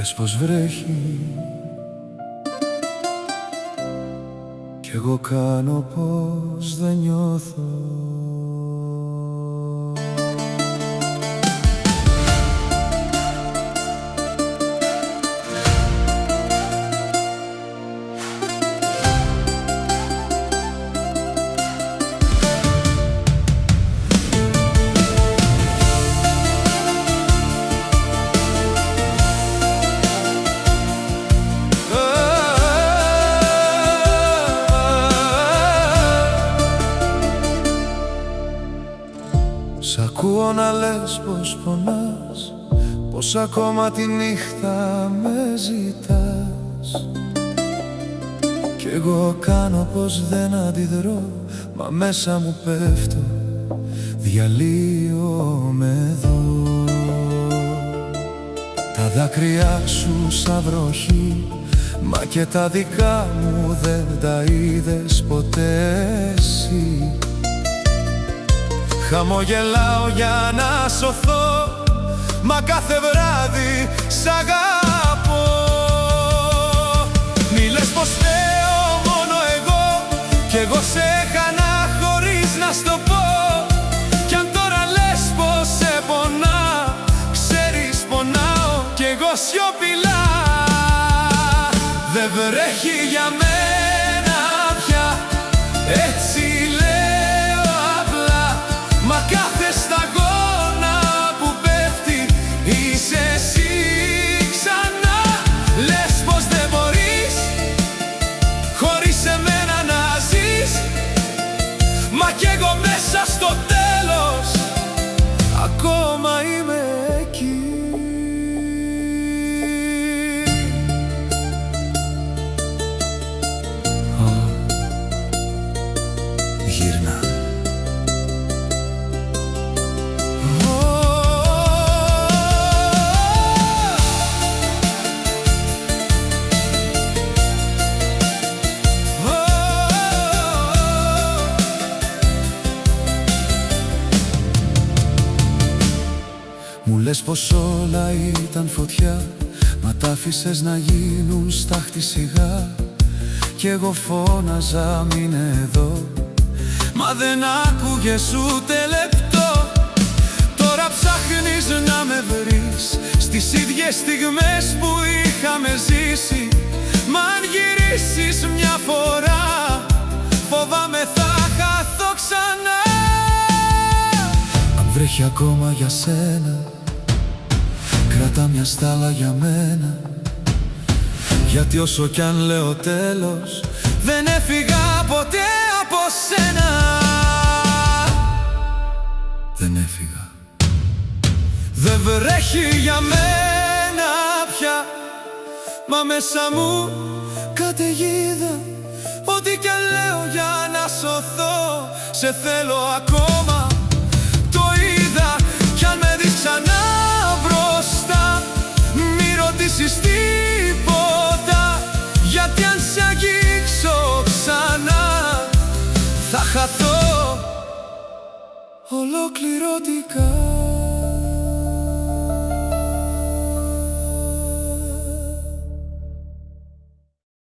Λες πως βρέχει κι εγώ κάνω πως δεν νιώθω. Σ' ακούω να λες πως πονάς, πως ακόμα τη νύχτα με ζητάς. Κι εγώ κάνω πως δεν αντιδρώ, μα μέσα μου πέφτω, διαλύομαι εδώ. Τα δάκρυά σου σαν βροχή, μα και τα δικά μου δεν τα είδες ποτέ εσύ. Χαμογελάω για να σωθώ, μα κάθε βράδυ σ' αγαπώ. Μη λες πως φταίω μόνο εγώ, κι εγώ σε έκανα χωρίς να στο πω. Κι αν τώρα λες πως σε πονά, ξέρεις πονάω κι εγώ σιωπηλά. Δεν βρέχει για μένα πια, έτσι λέω απλά. Μα κάθε σταγόνα που πέφτει είσαι εσύ ξανά. Λες πως δεν μπορείς χωρίς εμένα να ζεις, μα κι εγώ μέσα στο τέλος ακόμα είμαι εκεί. Γύρνα. Μου λες πως όλα ήταν φωτιά, μα τ' άφησες να γίνουν στάχτη σιγά. Κι εγώ φώναζα μείνε εδώ, μα δεν άκουγες ούτε λεπτό. Τώρα ψάχνεις να με βρεις στις ίδιες στιγμές που είχαμε ζήσει. Μα αν γυρίσεις μια φορά, φοβάμαι θα χαθώ ξανά. Αν βρέχει ακόμα για σένα, κρατά μια στάλα για μένα. Γιατί όσο κι αν λέω τέλος, δεν έφυγα ποτέ από σένα. Δεν έφυγα. Δεν βρέχει για μένα πια, μα μέσα μου καταιγίδα. Ό,τι κι αν λέω για να σωθώ, σε θέλω ακόμα. Το είδα κι αν με δεις ξανά μπροστά, μη ρωτήσεις τίποτα. Γιατί αν σε αγγίξω ξανά, θα χαθώ ολοκληρωτικά.